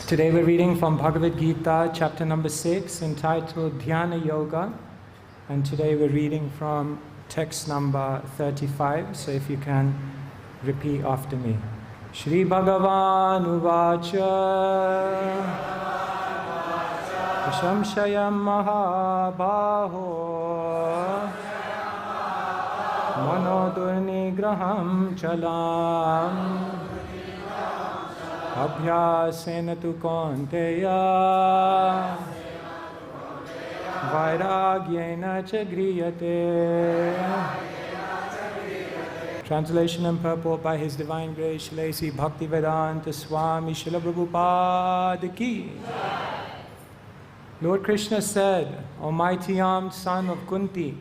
Today we're reading from Bhagavad-gita, chapter number 6, entitled Dhyana Yoga. And today we're reading from text number 35. So if you can repeat after me. Shri Bhagavan Uvacha Shamshayam Mahabaho Manodurnigraham Chalam Abhyasena tu Kaunteya Vairagyena Chagriyate. Translation and purport by His Divine Grace Sri Bhaktivedanta Swami Srila Prabhupada Ki. Lord Krishna said, O mighty armed son of Kunti,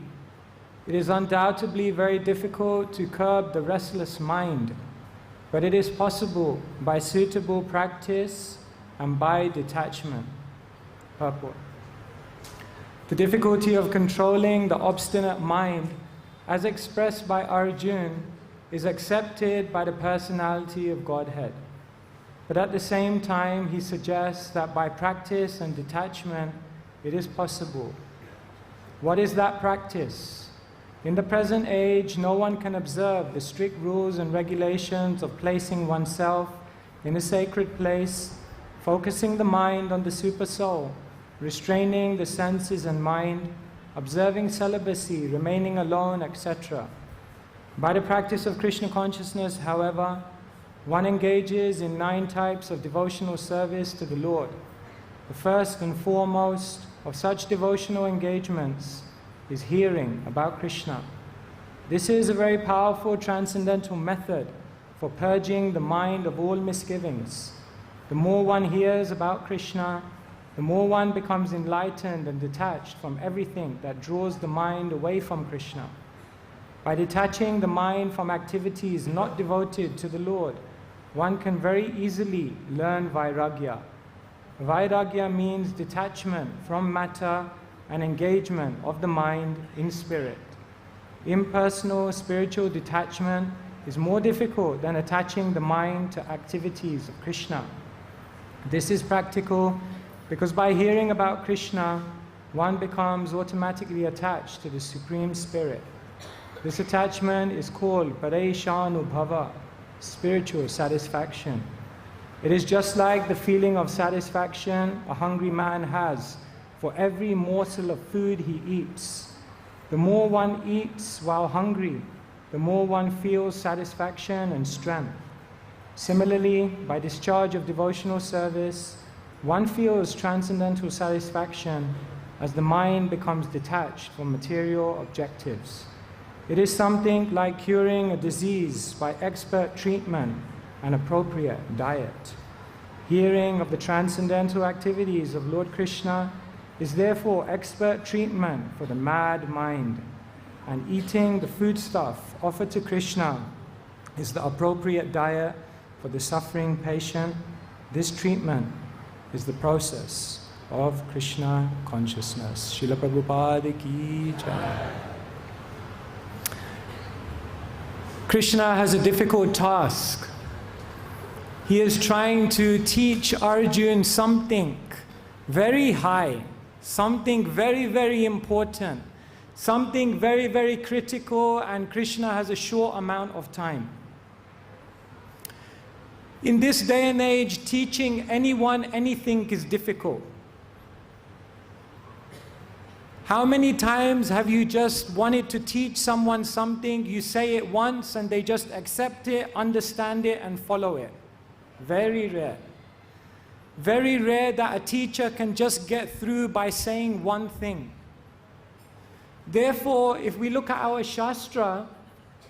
it is undoubtedly very difficult to curb the restless mind, but it is possible by suitable practice and by detachment. Purport. The difficulty of controlling the obstinate mind, as expressed by Arjuna, is accepted by the personality of Godhead. But at the same time, he suggests that by practice and detachment, it is possible. What is that practice? In the present age, no one can observe the strict rules and regulations of placing oneself in a sacred place, focusing the mind on the super soul, restraining the senses and mind, observing celibacy, remaining alone, etc. By the practice of Krishna consciousness, however, one engages in 9 types of devotional service to the Lord. The first and foremost of such devotional engagements is hearing about Krishna. This is a very powerful transcendental method for purging the mind of all misgivings. The more one hears about Krishna, the more one becomes enlightened and detached from everything that draws the mind away from Krishna. By detaching the mind from activities not devoted to the Lord, one can very easily learn Viragya. Viragya means detachment from matter and engagement of the mind in spirit. Impersonal spiritual detachment is more difficult than attaching the mind to activities of Krishna. This is practical because by hearing about Krishna, one becomes automatically attached to the Supreme Spirit. This attachment is called Pareshanubhava, spiritual satisfaction. It is just like the feeling of satisfaction a hungry man has for every morsel of food he eats. The more one eats while hungry, the more one feels satisfaction and strength. Similarly, by discharge of devotional service, one feels transcendental satisfaction as the mind becomes detached from material objectives. It is something like curing a disease by expert treatment and appropriate diet. Hearing of the transcendental activities of Lord Krishna is therefore expert treatment for the mad mind, and eating the foodstuff offered to Krishna is the appropriate diet for the suffering patient. This treatment is the process of Krishna consciousness. Srila Prabhupada Ki Jai. Krishna has a difficult task. He is trying to teach Arjuna something very high, something very, very important, something very, very critical, and Krishna has a short amount of time. In this day and age, teaching anyone anything is difficult. How many times have you just wanted to teach someone something, you say it once and they just accept it, understand it, and follow it? Very rare. Very rare that a teacher can just get through by saying one thing. Therefore, if we look at our Shastra,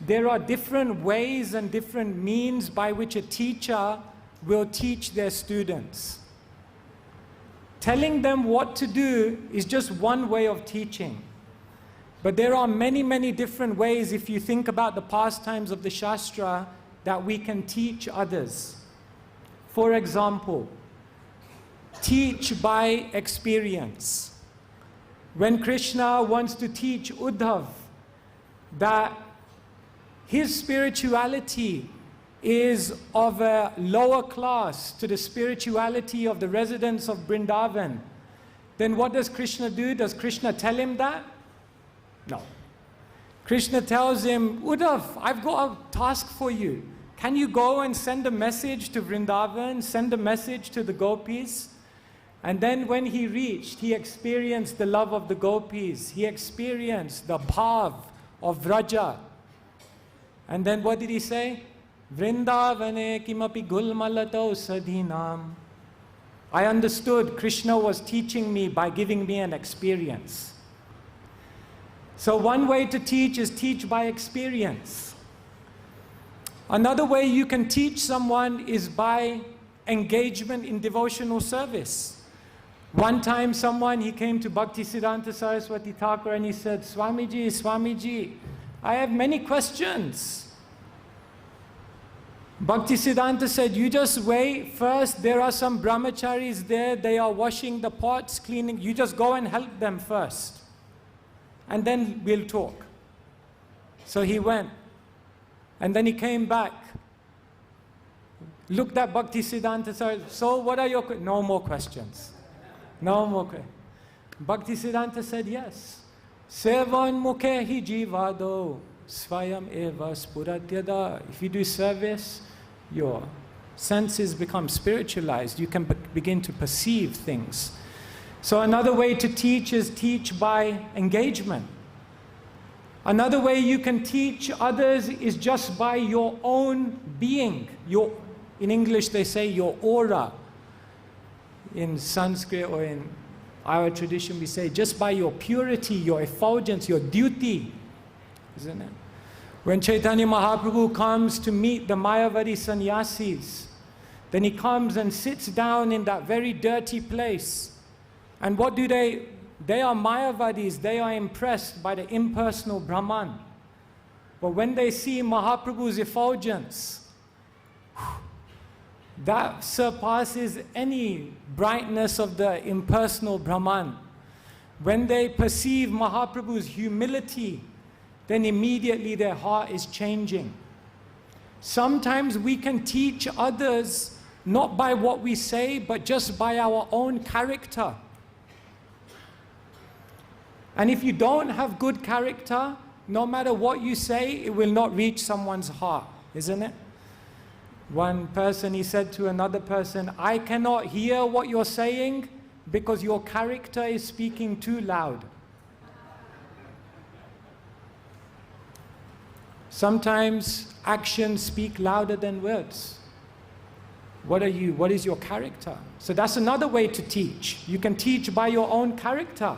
there are different ways and different means by which a teacher will teach their students. Telling them what to do is just one way of teaching. But there are many, many different ways, if you think about the pastimes of the Shastra, that we can teach others. For example, teach by experience. When Krishna wants to teach Uddhav that his spirituality is of a lower class to the spirituality of the residents of Vrindavan, then what does Krishna do? Does Krishna tell him that? No. Krishna tells him, Uddhav, I've got a task for you. Can you go and send a message to Vrindavan, send a message to the gopis? And then when he reached, he experienced the love of the gopis. He experienced the bhav of Viragya. And then what did he say? Vrindavane kimapi gulmalato sadhinam. I understood Krishna was teaching me by giving me an experience. So one way to teach is teach by experience. Another way you can teach someone is by engagement in devotional service. One time he came to Bhaktisiddhanta Saraswati Thakur and he said, Swamiji, Swamiji, I have many questions. Bhaktisiddhanta said, you just wait. First, there are some brahmacharis there. They are washing the pots, cleaning. You just go and help them first. And then we'll talk. So he went. And then he came back. Looked at Bhaktisiddhanta, said, so what are your questions? No more questions. No more questions. Bhaktisiddhanta said, yes. Sevan mukhe hi jivado Svayam eva spuratyada. If you do service, your senses become spiritualized. You can begin to perceive things. So another way to teach is teach by engagement. Another way you can teach others is just by your own being. In English they say your aura. In Sanskrit or in our tradition we say just by your purity, your effulgence, your duty. Isn't it? When Chaitanya Mahaprabhu comes to meet the Mayavadi sannyasis, then he comes and sits down in that very dirty place. And what do they? They are Mayavadis, they are impressed by the impersonal Brahman. But when they see Mahaprabhu's effulgence, that surpasses any brightness of the impersonal Brahman. When they perceive Mahaprabhu's humility, then immediately their heart is changing. Sometimes we can teach others not by what we say, but just by our own character. And if you don't have good character, no matter what you say, it will not reach someone's heart, isn't it? One person, he said to another person, I cannot hear what you're saying because your character is speaking too loud. Sometimes actions speak louder than words. What are you? What is your character? So that's another way to teach. You can teach by your own character.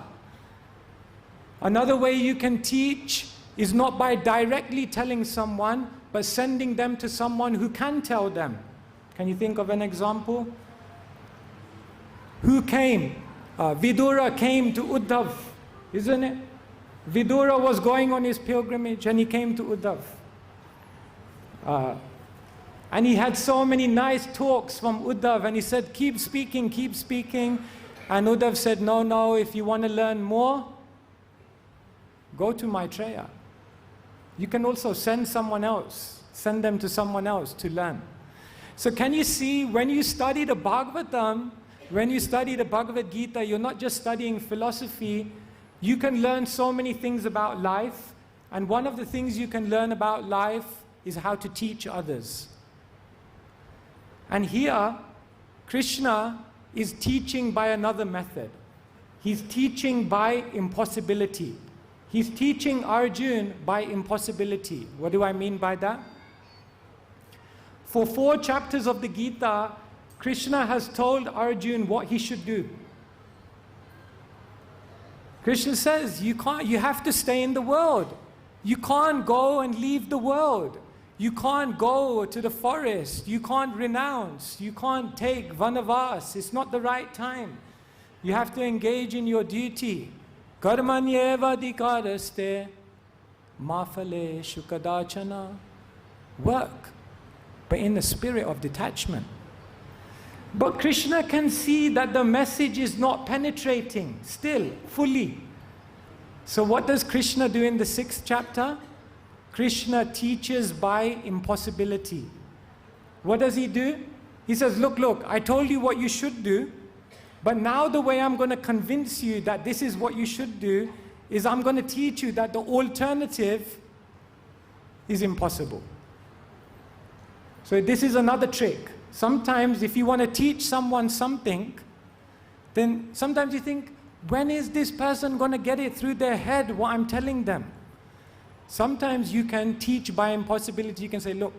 Another way you can teach is not by directly telling someone, but sending them to someone who can tell them. Can you think of an example? Who came? Vidura came to Uddhav, isn't it? Vidura was going on his pilgrimage and he came to Uddhav. And he had so many nice talks from Uddhav and he said, keep speaking, keep speaking. And Uddhav said, no, no, if you want to learn more, go to Maitreya. You can also send someone else, send them to someone else to learn. So can you see, when you study the Bhagavatam, when you study the Bhagavad-gita, you're not just studying philosophy, you can learn so many things about life. And one of the things you can learn about life is how to teach others. And here, Krishna is teaching by another method. He's teaching by impossibility. He's teaching Arjuna by impossibility. What do I mean by that? For 4 chapters of the Gita, Krishna has told Arjuna what he should do. Krishna says, you have to stay in the world. You can't go and leave the world. You can't go to the forest. You can't renounce. You can't take vanavas. It's not the right time. You have to engage in your duty. Karmanyeva dikaraste mafale shukadachana. Work, but in the spirit of detachment. But Krishna can see that the message is not penetrating still, fully. So what does Krishna do in the 6th chapter? Krishna teaches by impossibility. What does he do? He says, look, I told you what you should do, but now the way I'm going to convince you that this is what you should do is I'm going to teach you that the alternative is impossible. So this is another trick. Sometimes if you want to teach someone something, then sometimes you think, when is this person going to get it through their head what I'm telling them? Sometimes you can teach by impossibility. You can say, look,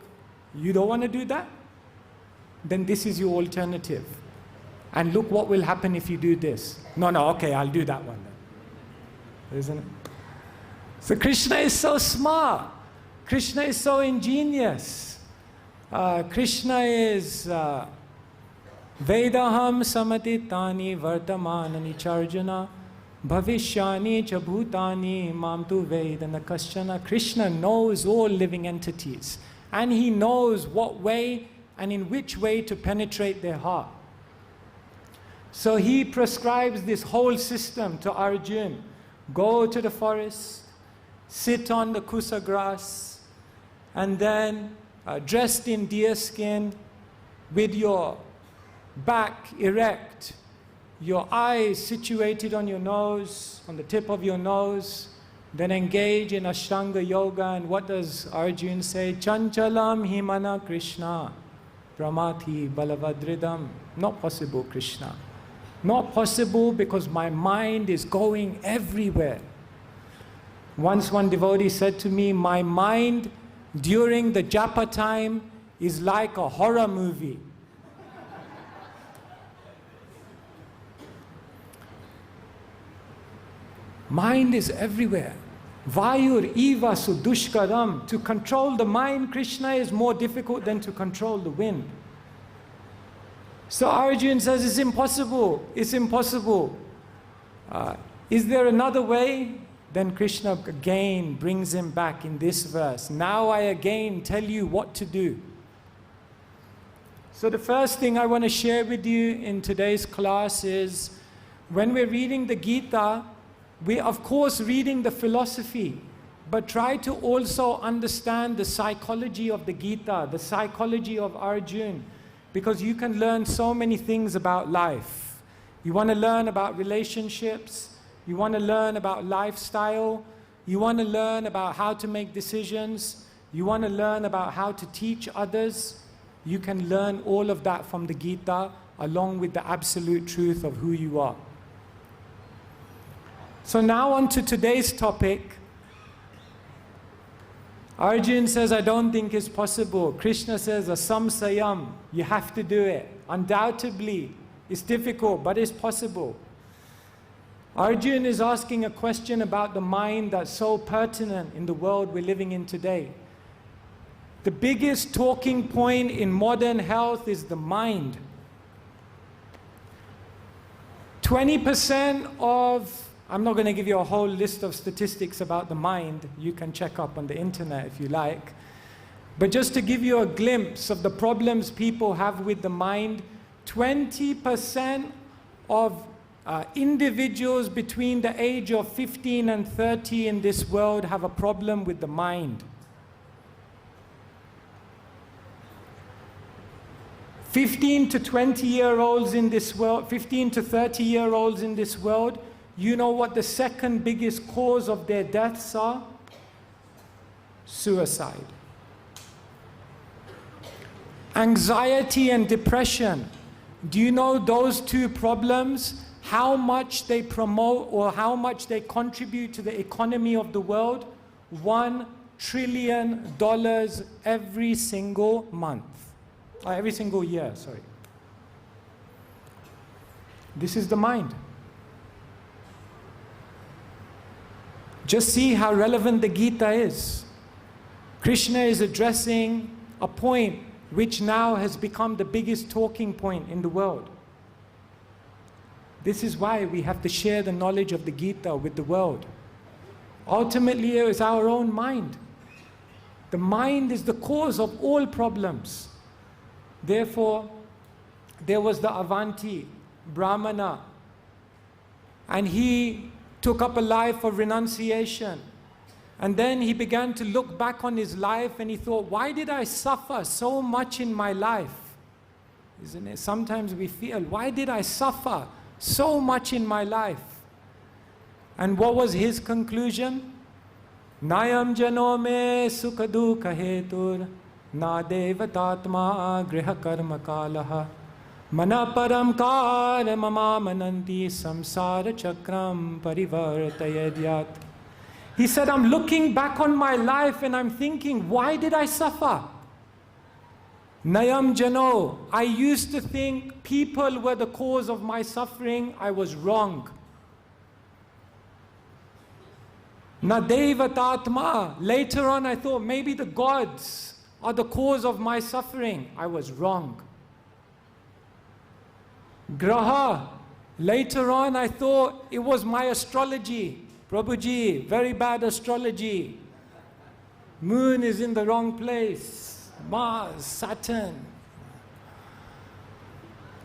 you don't want to do that? Then this is your alternative. And look what will happen if you do this. No, okay, I'll do that one then. Isn't it? So Krishna is so smart. Krishna is so ingenious. Krishna is Vedaham samatitani vartamanani charjana bhavishyani cha bhutani mam tu vedana kaschana. Krishna knows all living entities, and he knows what way and in which way to penetrate their heart. So he prescribes this whole system to Arjuna. Go to the forest, sit on the kusa grass, and then dressed in deer skin, with your back erect, your eyes situated on your nose, on the tip of your nose, then engage in Ashtanga Yoga. And what does Arjuna say? Chanchalam himana Krishna pramati balavadridam. Not possible, Krishna. Not possible, because my mind is going everywhere. Once one devotee said to me, my mind during the japa time is like a horror movie. Mind is everywhere. Vayur eva sudushkaram. To control the mind, Krishna, is more difficult than to control the wind. So Arjuna says, it's impossible. It's impossible. Is there another way? Then Krishna again brings him back in this verse. Now I again tell you what to do. So the first thing I want to share with you in today's class is, when we're reading the Gita, we're of course reading the philosophy, but try to also understand the psychology of the Gita, the psychology of Arjuna, because you can learn so many things about life. You want to learn about relationships, you want to learn about lifestyle, you want to learn about how to make decisions, you want to learn about how to teach others. You can learn all of that from the Gita, along with the absolute truth of who you are. So now on to today's topic. Arjuna says, I don't think it's possible. Krishna says, Svayam, you have to do it. Undoubtedly, it's difficult, but it's possible. Arjuna is asking a question about the mind that's so pertinent in the world we're living in today. The biggest talking point in modern health is the mind. 20% of, I'm not going to give you a whole list of statistics about the mind. You can check up on the internet if you like. But just to give you a glimpse of the problems people have with the mind, 20% of individuals between the age of 15 and 30 in this world have a problem with the mind. 15 to 20-year-olds in this world, 15 to 30-year-olds in this world, you know what the second biggest cause of their deaths are? Suicide. Anxiety and depression. Do you know those two problems, how much they promote or how much they contribute to the economy of the world? $1 trillion every single month. Every single year, sorry. This is the mind. Just see how relevant the Gita is. Krishna is addressing a point which now has become the biggest talking point in the world. This is why we have to share the knowledge of the Gita with the world. Ultimately, it is our own mind. The mind is the cause of all problems. Therefore, there was the Avanti Brahmana, and he took up a life of renunciation. And then he began to look back on his life and he thought, why did I suffer so much in my life? Isn't it? Sometimes we feel, why did I suffer so much in my life? And what was his conclusion? Nayam jano me sukha dukha hetur na devatatma griha karma kalaha mana param kara mama mananti samsara chakram parivartayadyat. He said, I'm looking back on my life and I'm thinking, why did I suffer? Nayam jano, I used to think people were the cause of my suffering. I was wrong. Nadevatatma, later on I thought maybe the gods are the cause of my suffering. I was wrong. Graha, later on I thought it was my astrology. Prabhuji, very bad astrology. Moon is in the wrong place. Mars, Saturn.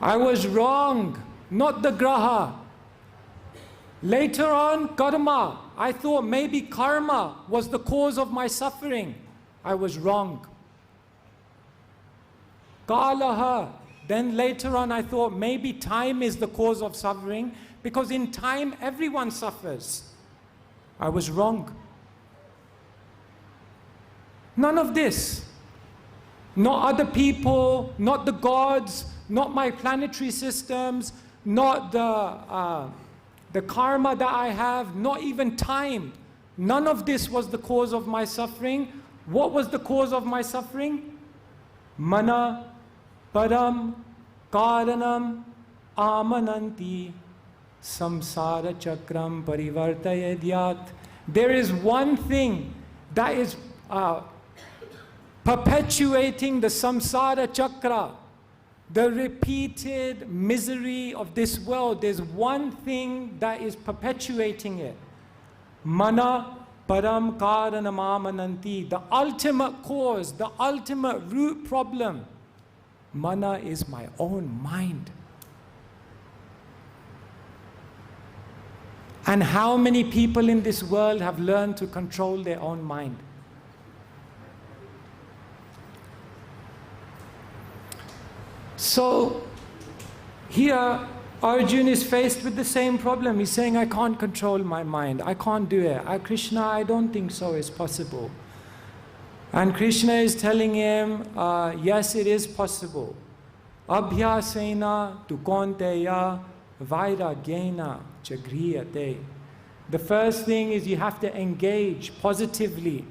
I was wrong, not the graha. Later on, karma. I thought maybe karma was the cause of my suffering. I was wrong. Kalaha. Then later on I thought maybe time is the cause of suffering, because in time everyone suffers. I was wrong. None of this. Not other people, not the gods, not my planetary systems, not the karma that I have, not even time. None of this was the cause of my suffering. What was the cause of my suffering? Mana param karanam amananti samsara chakram parivartayadyat. There is one thing that is perpetuating the samsara chakra, the repeated misery of this world. There's one thing that is perpetuating it. Mana param karanam amananti. The ultimate cause, the ultimate root problem. Mana is my own mind. And how many people in this world have learned to control their own mind? So here Arjuna is faced with the same problem. He's saying, I can't control my mind. I can't do it. Krishna, I don't think so is possible. And Krishna is telling him, yes, it is possible. Abhyasena tu konteya vairagyena chagriyate. The first thing is you have to engage positively.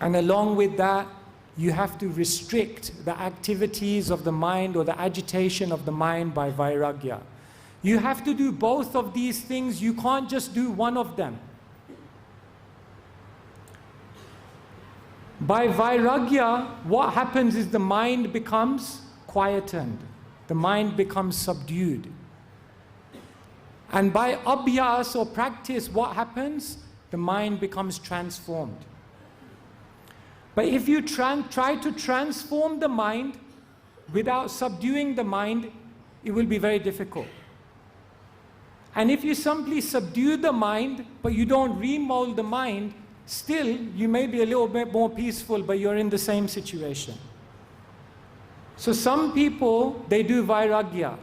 And along with that, you have to restrict the activities of the mind or the agitation of the mind by Viragya. You have to do both of these things. You can't just do one of them. By Viragya, what happens is the mind becomes quietened. The mind becomes subdued. And by abhyas or practice, what happens? The mind becomes transformed. But if you try to transform the mind without subduing the mind, it will be very difficult. And if you simply subdue the mind, but you don't remold the mind, still you may be a little bit more peaceful, but you're in the same situation. So some people, they do Viragya,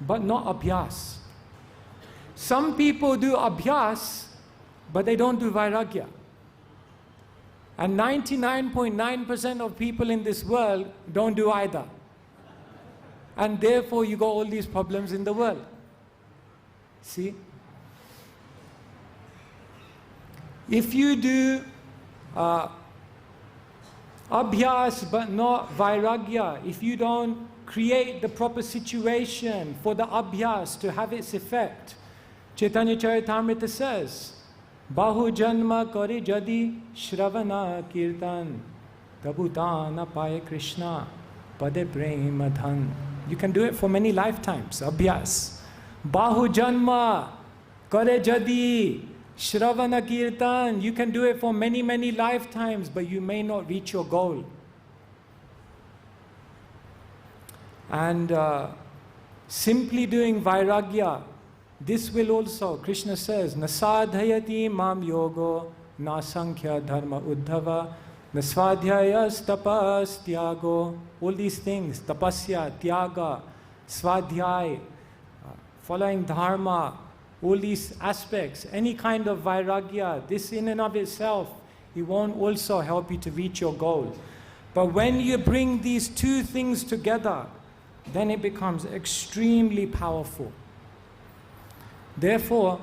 but not Abhyas. Some people do Abhyas, but they don't do Viragya. And 99.9% of people in this world don't do either. And therefore you got all these problems in the world. See? If you do abhyas but not vairagya, if you don't create the proper situation for the abhyas to have its effect, Chaitanya Charitamrita says, Bahu janma kare jadi shravana kirtan tabutana paye Krishna pade prema dhan. You can do it for many lifetimes, abhyas. Bahu janma kare jadi shravana kirtan. You can do it for many, many lifetimes, but you may not reach your goal. And simply doing vairagya this will also, Krishna says, nasadhayati mam yogo na sankhya dharma uddhava nasvadhyayas tapas tyago. All these things, tapasya, tyaga, svadhyay, following dharma, all these aspects, any kind of vairagya, this in and of itself, it won't also help you to reach your goal. But when you bring these two things together, then it becomes extremely powerful. Therefore,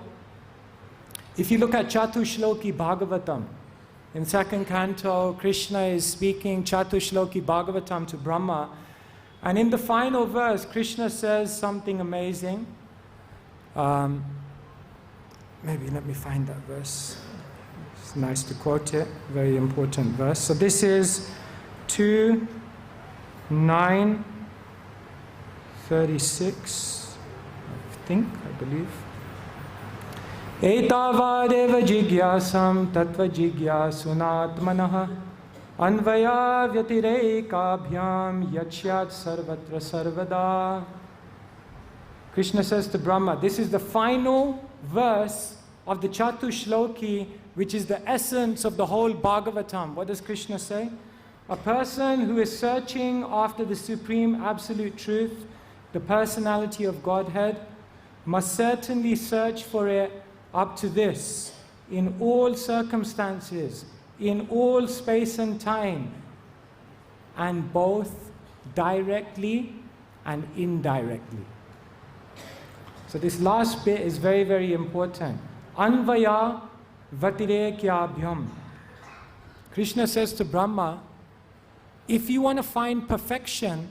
if you look at Chatushloki Bhagavatam, in second canto, Krishna is speaking Chatushloki Bhagavatam to Brahma, and in the final verse, Krishna says something amazing. Maybe let me find that verse. It's nice to quote it, very important verse. So this is 2:9:36, I believe. Etavadeva jigyasam tattva jigyasunatmanah anvaya vyatirekabhyam yachyat sarvatra sarvada. Krishna says to Brahma, this is the final verse of the Chatushloki, which is the essence of the whole Bhagavatam. What does Krishna say? A person who is searching after the supreme absolute truth, the personality of Godhead, must certainly search for it up to this, in all circumstances, in all space and time, and both directly and indirectly. So this last bit is very, very important. Anvaya vatirekyabhyam. Krishna says to Brahma, if you want to find perfection,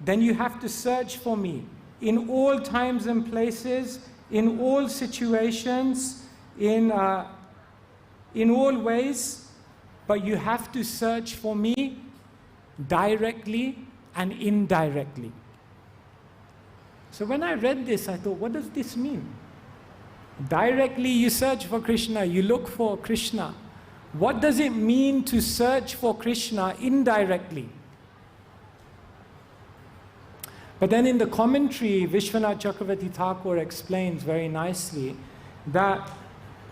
then you have to search for me in all times and places, in all situations, in all ways, but you have to search for me directly and indirectly. So when I read this, I thought, what does this mean? Directly you search for Krishna, you look for Krishna. What does it mean to search for Krishna indirectly? But then in the commentary, Vishwanath Chakravarti Thakur explains very nicely that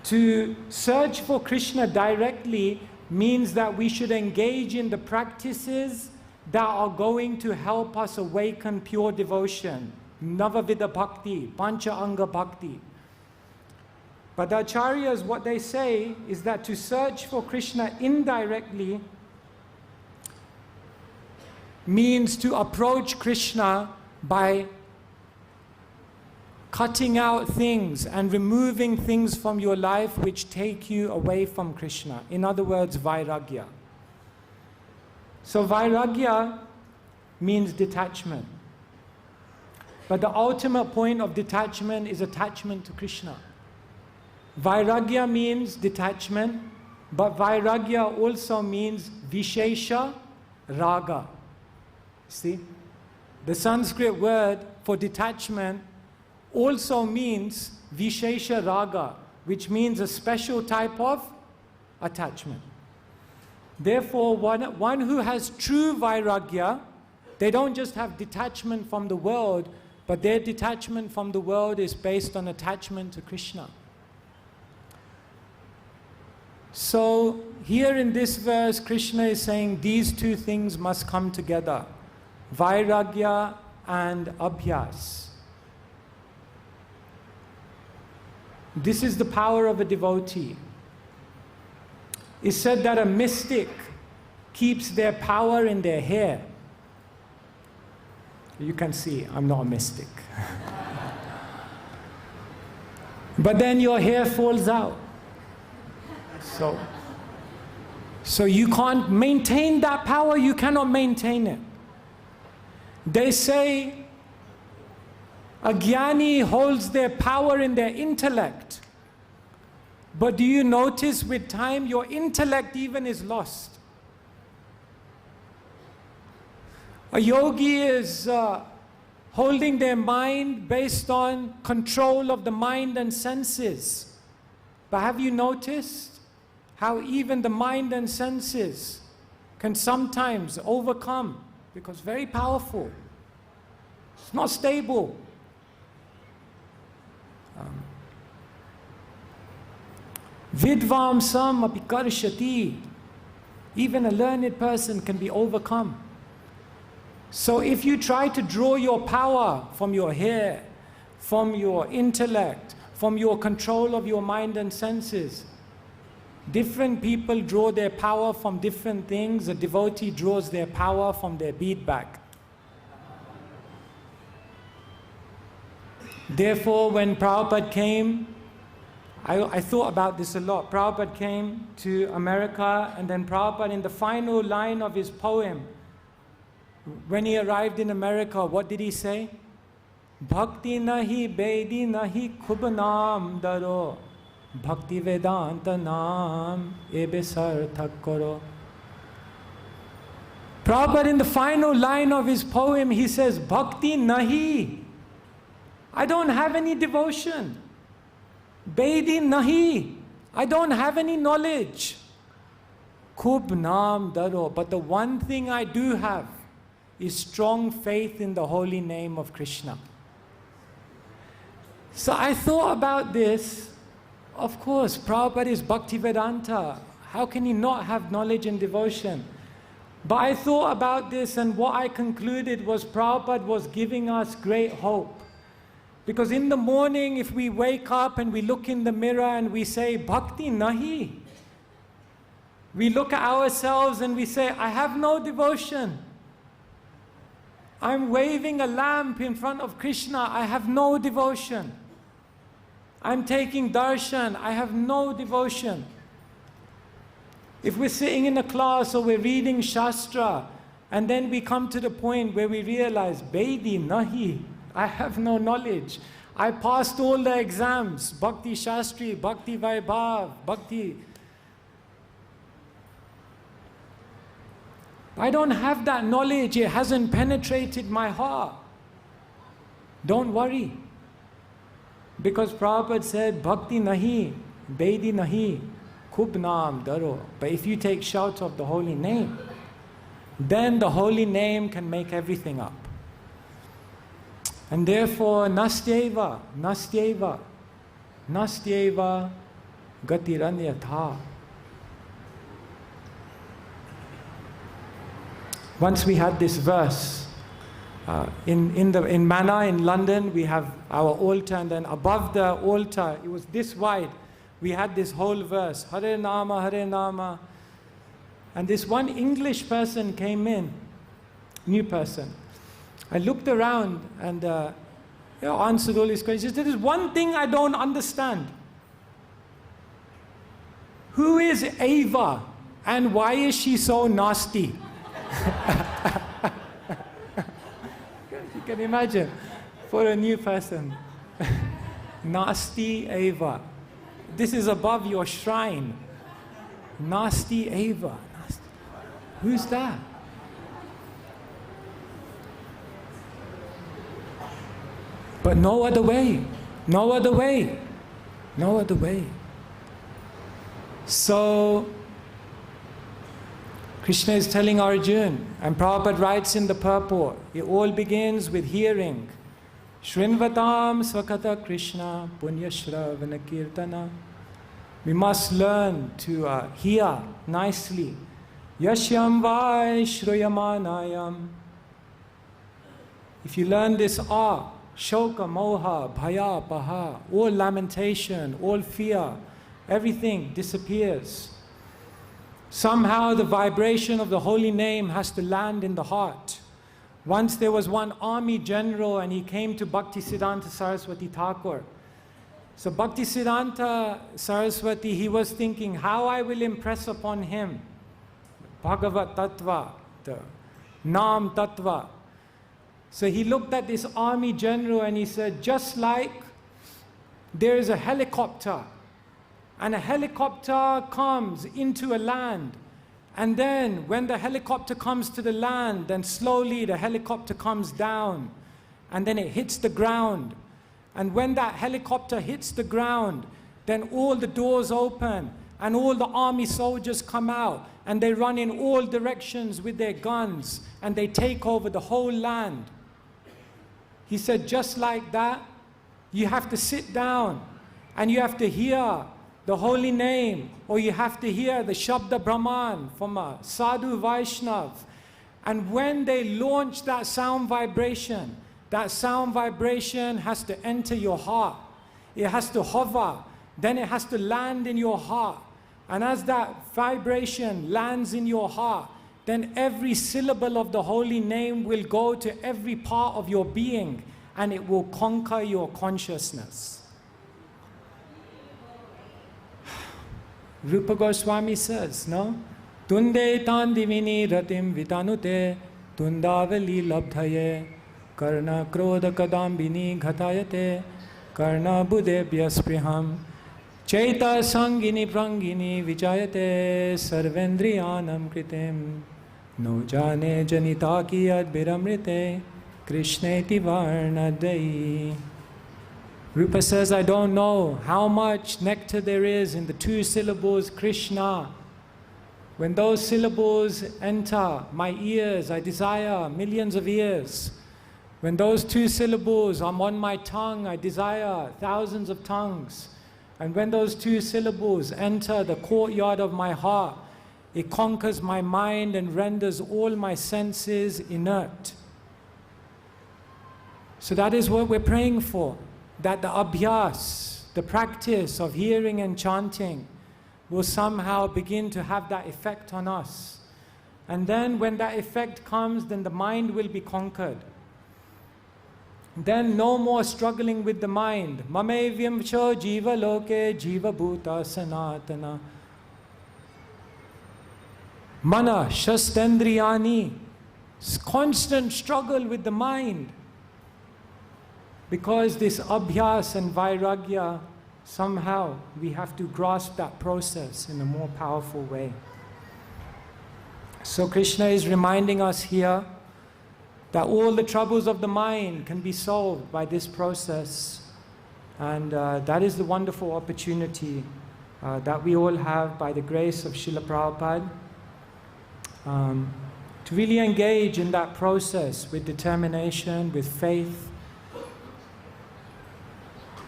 to search for Krishna directly means that we should engage in the practices that are going to help us awaken pure devotion, Navavida Bhakti, Pancha Anga Bhakti. But the Acharyas, what they say is that to search for Krishna indirectly means to approach Krishna by cutting out things and removing things from your life which take you away from Krishna. In other words, Viragya. So Viragya means detachment. But the ultimate point of detachment is attachment to Krishna. Viragya means detachment, but Viragya also means Vishesha Raga. See? The Sanskrit word for detachment also means Vishesha Raga, which means a special type of attachment. Therefore, one who has true Viragya, they don't just have detachment from the world, but their detachment from the world is based on attachment to Krishna. So here in this verse, Krishna is saying these two things must come together, Vairagya and Abhyas. This is the power of a devotee. It's said that a mystic keeps their power in their hair. You can see, I'm not a mystic. But then your hair falls out. So you can't maintain that power, you cannot maintain it. They say a jnani holds their power in their intellect. But do you notice with time your intellect even is lost? A yogi is holding their mind based on control of the mind and senses. But have you noticed how even the mind and senses can sometimes overcome, because very powerful. It's not stable. Vidvamsam api karshati. Even a learned person can be overcome. So if you try to draw your power from your hair, from your intellect, from your control of your mind and senses, different people draw their power from different things. A devotee draws their power from their bead bag. Therefore, when Prabhupada came, I thought about this a lot. Prabhupada came to America, and then Prabhupada, in the final line of his poem, when he arrived in America, what did he say? Bhakti nahi bedi nahi khub naam daro, bhakti vedanta naam ebe sarthak karo. Prabhupada, in the final line of his poem, he says, Bhakti nahi. I don't have any devotion. Bedi nahi. I don't have any knowledge. Khub naam daro. But the one thing I do have is strong faith in the holy name of Krishna. So I thought about this. Of course, Prabhupada is Bhaktivedanta. How can he not have knowledge and devotion? But I thought about this, and what I concluded was Prabhupada was giving us great hope. Because in the morning, if we wake up and we look in the mirror and we say, Bhakti nahi, we look at ourselves and we say, I have no devotion. I'm waving a lamp in front of Krishna, I have no devotion. I'm taking darshan, I have no devotion. If we're sitting in a class or we're reading Shastra, and then we come to the point where we realize, Bedi nahi, I have no knowledge. I passed all the exams, Bhakti Shastri, Bhakti Vaibhav, Bhakti. I don't have that knowledge, it hasn't penetrated my heart. Don't worry. Because Prabhupada said, Bhakti nahi, Bedi nahi, Khub naam daro. But if you take shout of the holy name, then the holy name can make everything up. And therefore, nastyeva, nastyeva, nastyeva gatiranyatha. Once we had this verse, in Mana in London, we have our altar, and then above the altar, it was this wide, we had this whole verse, Hare Nama, Hare Nama. And this one English person came in, new person. I looked around and answered all his questions. There is one thing I don't understand. Who is Ava and why is she so nasty? You can imagine, for a new person. Nasty Ava. This is above your shrine. Nasty Ava. Nasty. Who's that? But no other way, no other way, no other way. So, Krishna is telling Arjuna, and Prabhupada writes in the purport, it all begins with hearing. Shrinvatam svakata Krishna punya shravana kirtana. We must learn to hear nicely. Yashyam vai shruyamanayam. If you learn this art, shoka, moha, bhaya, paha, all lamentation, all fear, everything disappears. Somehow the vibration of the holy name has to land in the heart. Once there was one army general and he came to Bhaktisiddhanta Saraswati Thakur. So Bhaktisiddhanta Saraswati, he was thinking how I will impress upon him Bhagavat Tattva, the Nam Tattva. So he looked at this army general and he said, just like there is a helicopter, and a helicopter comes into a land, and then when the helicopter comes to the land, then slowly the helicopter comes down, and then it hits the ground. And when that helicopter hits the ground, then all the doors open, and all the army soldiers come out, and they run in all directions with their guns, and they take over the whole land. He said, just like that, you have to sit down and you have to hear the holy name, or you have to hear the Shabda Brahman from a Sadhu Vaishnav. And when they launch that sound vibration has to enter your heart. It has to hover, then it has to land in your heart. And as that vibration lands in your heart, then every syllable of the holy name will go to every part of your being, and it will conquer your consciousness. Rupa Goswami says, no? Tunde tandivini ratim vitanute tundavali labdhaye karna krodha kadambini ghatayate karna budebhya spriham chaita sangini prangini vichayate sarvendriyanam kritem no jane janita ki adbiramrite krishneti varnadai. Rupa says, I don't know how much nectar there is in the two syllables Krishna. When those syllables enter my ears, I desire millions of ears. When those two syllables are on my tongue, I desire thousands of tongues. And when those two syllables enter the courtyard of my heart, it conquers my mind and renders all my senses inert. So that is what we're praying for. That the abhyas, the practice of hearing and chanting, will somehow begin to have that effect on us. And then when that effect comes, then the mind will be conquered. Then no more struggling with the mind. Mamevyam cho jiva loke jiva bhuta sanatana. Mana shastendriyani. Constant struggle with the mind. Because this abhyas and Viragya, somehow we have to grasp that process in a more powerful way. So Krishna is reminding us here that all the troubles of the mind can be solved by this process. And that is the wonderful opportunity that we all have by the grace of Srila Prabhupada to really engage in that process with determination, with faith,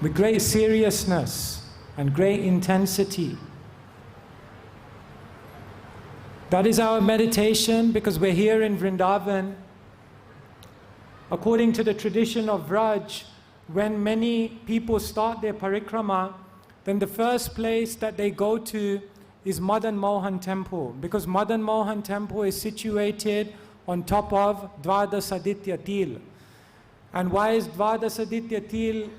with great seriousness and great intensity. That is our meditation, because we're here in Vrindavan. According to the tradition of Vraj, when many people start their parikrama, then the first place that they go to is Madan Mohan temple, because Madan Mohan temple is situated on top of Dvadasaditya Til. And why is Dvadasaditya Til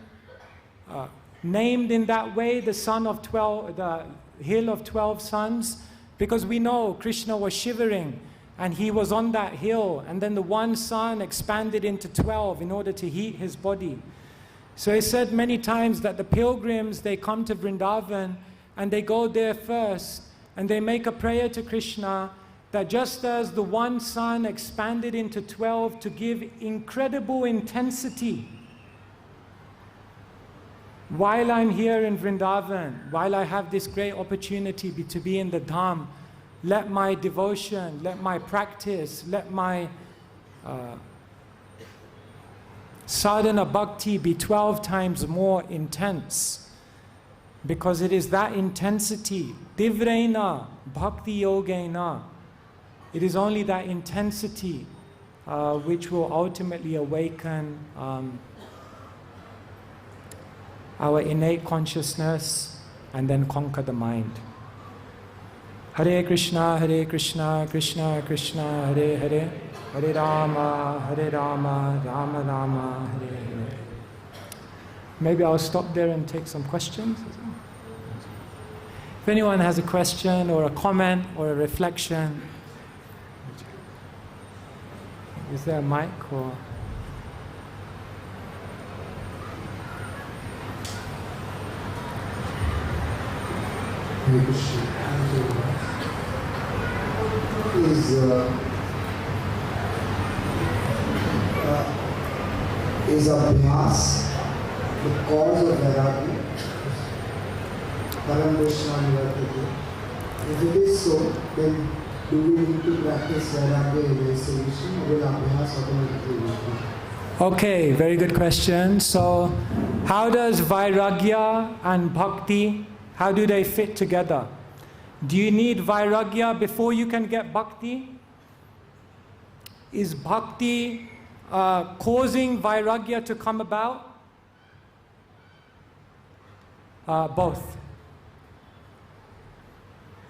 named in that way, the hill of 12 suns? Because we know Krishna was shivering and he was on that hill, and then the one sun expanded into 12 in order to heat his body. So it's said many times that the pilgrims, they come to Vrindavan and they go there first and they make a prayer to Krishna that just as the one sun expanded into 12 to give incredible intensity, while I'm here in Vrindavan, while I have this great opportunity to be in the Dham, let my devotion, let my practice, let my sadhana bhakti be 12 times more intense. Because it is that intensity, divrena bhakti yogena, it is only that intensity which will ultimately awaken our innate consciousness and then conquer the mind. Hare Krishna, Krishna Krishna, Hare Hare, Hare Rama, Rama Rama, Hare Hare. Maybe I'll stop there and take some questions. If anyone has a question or a comment or a reflection, is there a mic or? Is abhyas the cause of Viragya? If it is so, then do we need to practice Viragya in isolation, or will abhyas automatically work? Okay, very good question. So, how does Viragya and Bhakti How do they fit together? Do you need Viragya before you can get Bhakti? Is Bhakti causing Viragya to come about? Both.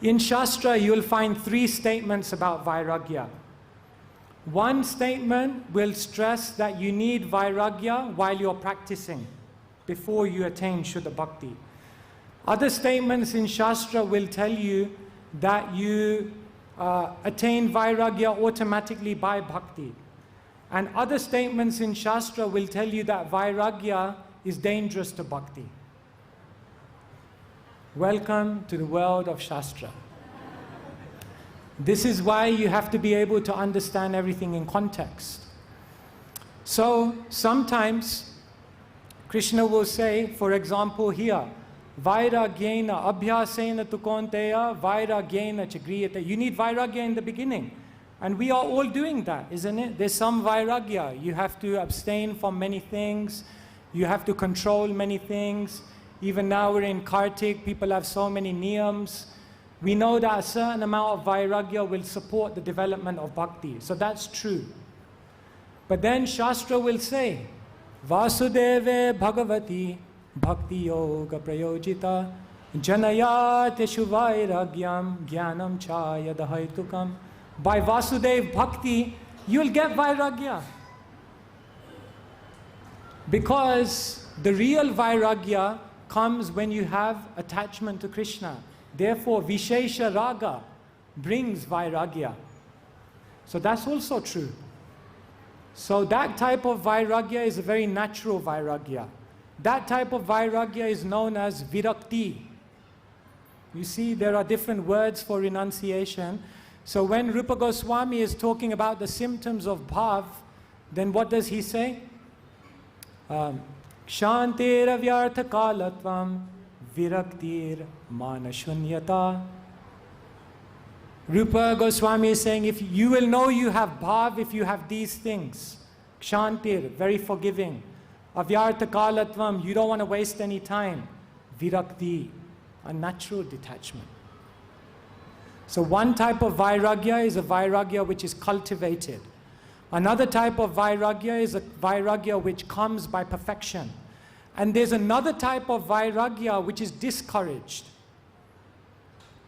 In Shastra, you'll find 3 statements about Viragya. One statement will stress that you need Viragya while you're practicing, before you attain Shuddha Bhakti. Other statements in Shastra will tell you that you attain Viragya automatically by Bhakti. And other statements in Shastra will tell you that Viragya is dangerous to Bhakti. Welcome to the world of Shastra. This is why you have to be able to understand everything in context. So sometimes Krishna will say, for example here, Vairagyena abhyasena tu kaunteya vairagyena chagriyate. You need Vairagya in the beginning. And we are all doing that, isn't it? There's some Vairagya. You have to abstain from many things. You have to control many things. Even now we're in Kartik, people have so many niyams. We know that a certain amount of Vairagya will support the development of Bhakti. So that's true. But then Shastra will say, Vasudeve Bhagavati Bhakti Yoga Prayojita Janayateshu Vairagyam Jnanam Chaya Dahaitukam. By Vasudev Bhakti, you'll get Vairagya. Because the real Vairagya comes when you have attachment to Krishna. Therefore, Vishesha Raga brings Vairagya. So that's also true. So that type of Vairagya is a very natural Vairagya. That type of Vairagya is known as Virakti. You see, there are different words for renunciation. So when Rupa Goswami is talking about the symptoms of bhav, then what does he say? Kshantir avyartha kalatvam viraktir manashunyata. Rupa Goswami is saying, if you will know you have bhav if you have these things. Kshantir, very forgiving. Avyartha kalatvam, you don't want to waste any time. Virakti, a natural detachment. So one type of Vairagya is a Vairagya which is cultivated. Another type of Vairagya is a Vairagya which comes by perfection. And there's another type of Vairagya which is discouraged.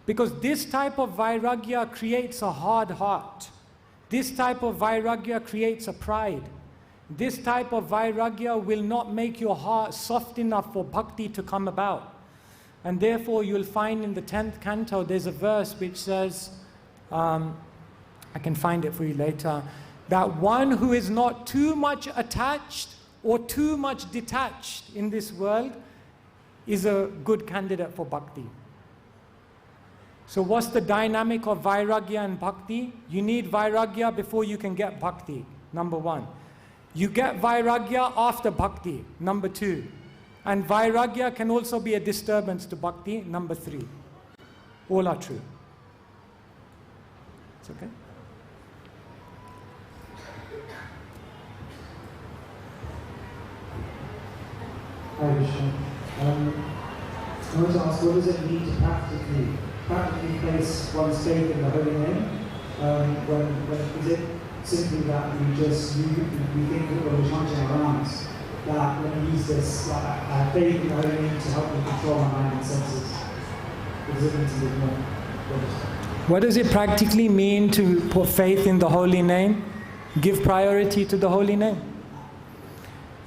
Because this type of Vairagya creates a hard heart. This type of Vairagya creates a pride. This type of Vairagya will not make your heart soft enough for bhakti to come about. And therefore you'll find in the 10th canto there's a verse which says, I can find it for you later, that one who is not too much attached or too much detached in this world is a good candidate for bhakti. So what's the dynamic of Vairagya and bhakti? You need Vairagya before you can get bhakti, number 1. You get Vairagya after bhakti, number 2. And Vairagya can also be a disturbance to bhakti, number 3. All are true. It's okay? Hi, Krishna. I want to ask, what does it mean to practically place one's faith in the holy name? Is it simply that we think that when we're chanting our rounds, that when we use this faith in the holy name to help them control our mind and senses? Or does it mean to live more? What does it practically mean to put faith in the holy name? Give priority to the holy name.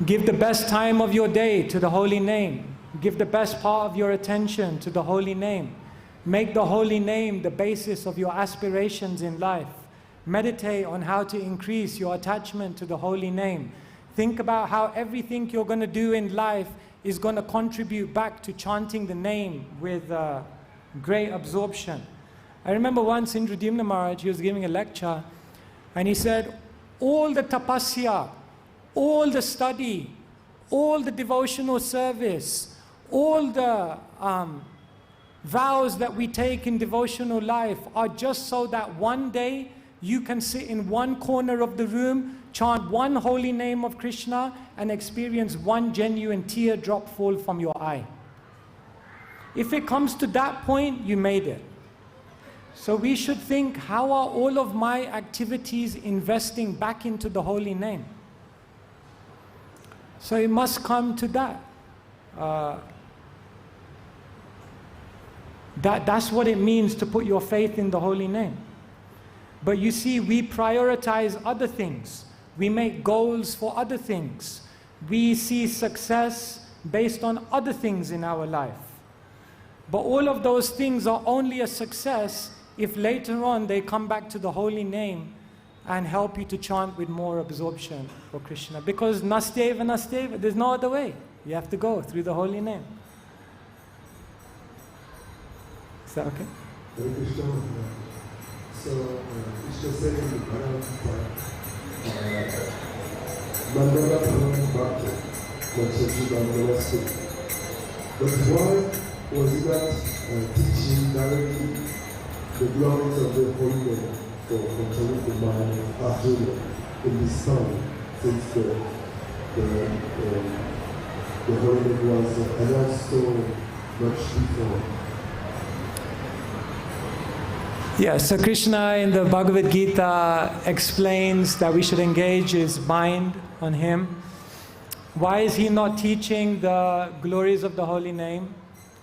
Give the best time of your day to the holy name. Give the best part of your attention to the holy name. Make the holy name the basis of your aspirations in life. Meditate on how to increase your attachment to the holy name. Think about how everything you're going to do in life is going to contribute back to chanting the name with great absorption. I remember once Indradimna Maharaj, he was giving a lecture, and he said, all the tapasya, all the study, all the devotional service, all the vows that we take in devotional life are just so that one day you can sit in one corner of the room, chant one holy name of Krishna, and experience one genuine teardrop fall from your eye. If it comes to that point, you made it. So we should think, how are all of my activities investing back into the holy name? So it must come to that. That's what it means to put your faith in the holy name. But you see, we prioritize other things. We make goals for other things. We see success based on other things in our life. But all of those things are only a success if later on they come back to the holy name and help you to chant with more absorption for Krishna. Because nastyeva, nastyeva, there's no other way. You have to go through the holy name. Is that okay? Hare Krishna. So, Krishna said in the Bhagavad-gita, Mandala Bhavan Bhakta, Machaji Mandala Sutta. But why was he not teaching directly the glories of the holy name for controlling the mind of Arjuna in this time, since the holy name was announced so much before? Yeah, so Krishna in the Bhagavad-gita explains that we should engage his mind on him. Why is he not teaching the glories of the holy name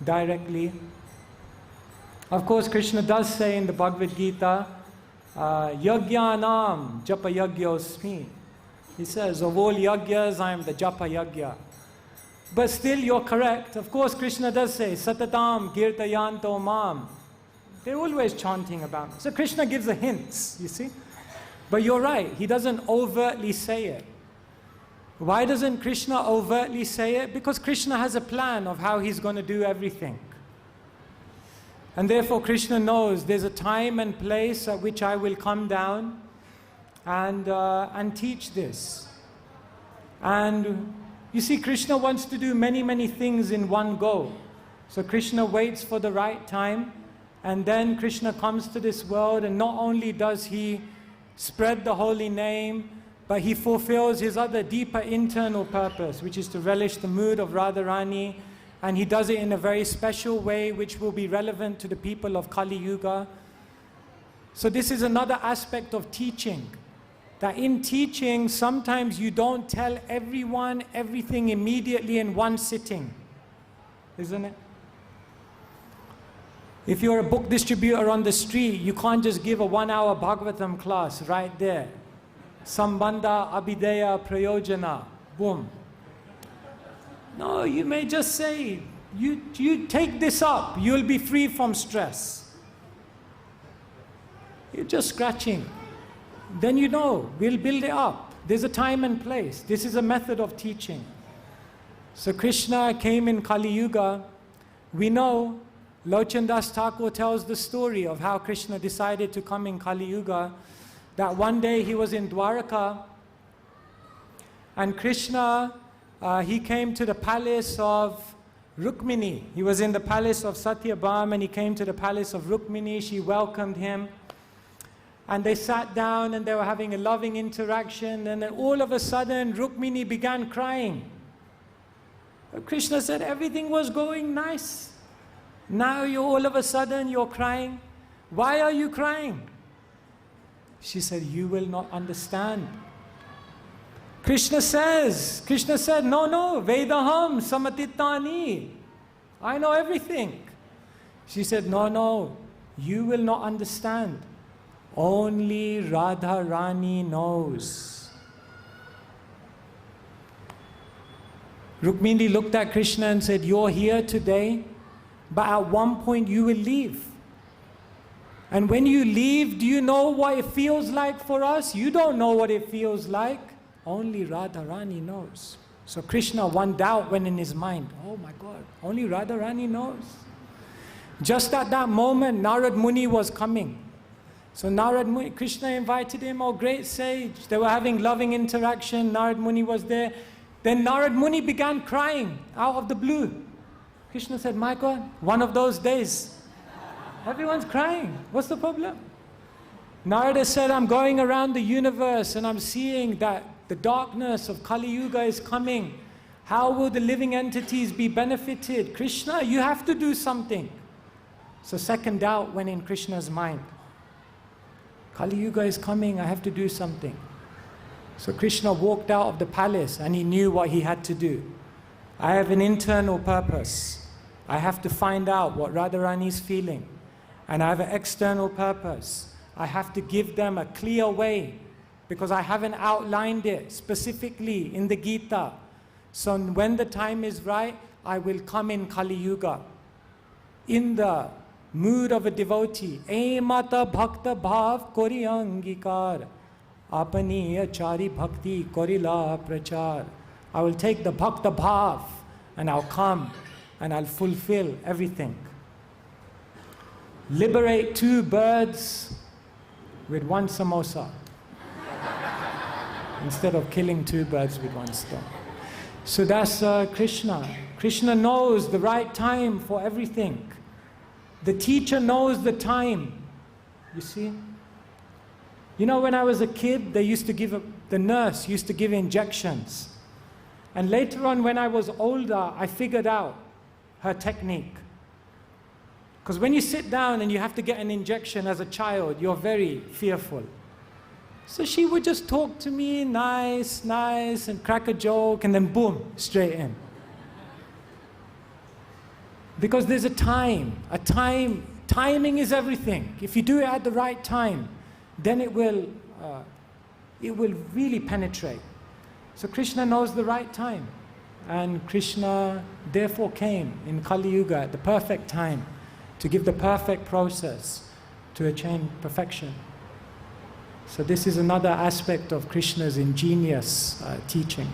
directly? Of course, Krishna does say in the Bhagavad-gita, Yagyanam japa yagyosmi. He says, of all yagyas, I am the japa yagya. But still, you're correct. Of course, Krishna does say, Satatam kirtayanto mam. They're always chanting about me. So Krishna gives the hints, you see. But you're right, he doesn't overtly say it. Why doesn't Krishna overtly say it? Because Krishna has a plan of how he's going to do everything. And therefore Krishna knows there's a time and place at which I will come down and teach this. And you see, Krishna wants to do many, many things in one go. So Krishna waits for the right time. And then Krishna comes to this world, and not only does he spread the holy name, but he fulfills his other deeper internal purpose, which is to relish the mood of Radharani. And he does it in a very special way, which will be relevant to the people of Kali Yuga. So this is another aspect of teaching. That in teaching, sometimes you don't tell everyone everything immediately in one sitting. Isn't it? If you're a book distributor on the street, you can't just give a 1-hour Bhagavatam class right there. Sambandha, Abhideya, Prayojana, boom. No, you may just say, you take this up, you'll be free from stress. You're just scratching. Then you know, we'll build it up. There's a time and place. This is a method of teaching. So Krishna came in Kali Yuga. We know Lochan Das Thakur tells the story of how Krishna decided to come in Kali Yuga, that one day he was in Dwaraka, and Krishna, he came to the palace of Rukmini. He was in the palace of Satyabhama, and he came to the palace of Rukmini. She welcomed him, and they sat down and they were having a loving interaction, and then all of a sudden Rukmini began crying. Krishna said everything was going nice. Now all of a sudden you're crying. Why are you crying? She said, you will not understand. Krishna said, no, Vedaham Samatitani. I know everything. She said, no, you will not understand. Only Radharani knows. Rukmini looked at Krishna and said, you're here today, but at one point you will leave. And when you leave, do you know what it feels like for us? You don't know what it feels like. Only Radharani knows. So Krishna, one doubt went in his mind. Oh my God, only Radharani knows. Just at that moment, Narad Muni was coming. So Narad Muni, Krishna invited him, oh great sage. They were having loving interaction. Narad Muni was there. Then Narad Muni began crying out of the blue. Krishna said, my God, one of those days. Everyone's crying. What's the problem? Narada said, I'm going around the universe and I'm seeing that the darkness of Kali Yuga is coming. How will the living entities be benefited? Krishna, you have to do something. So second doubt went in Krishna's mind. Kali Yuga is coming, I have to do something. So Krishna walked out of the palace and he knew what he had to do. I have an internal purpose. I have to find out what Radharani is feeling. And I have an external purpose. I have to give them a clear way because I haven't outlined it specifically in the Gita. So when the time is right, I will come in Kali Yuga in the mood of a devotee. E mata bhakta bhav kori angikar apani achari bhakti korila prachar. I will take the bhakta bhav and I'll come and I'll fulfill everything. Liberate 2 birds with 1 samosa instead of killing 2 birds with 1 stone. So that's Krishna. Krishna knows the right time for everything. The teacher knows the time. You see? You know, when I was a kid, the nurse used to give injections. And later on, when I was older, I figured out her technique. Because when you sit down and you have to get an injection as a child, you're very fearful. So she would just talk to me nice, and crack a joke, and then boom, straight in. Because there's a time. Timing is everything. If you do it at the right time, then it will really penetrate. So Krishna knows the right time. And Krishna therefore came in Kali Yuga at the perfect time to give the perfect process to attain perfection. So this is another aspect of Krishna's ingenious teaching.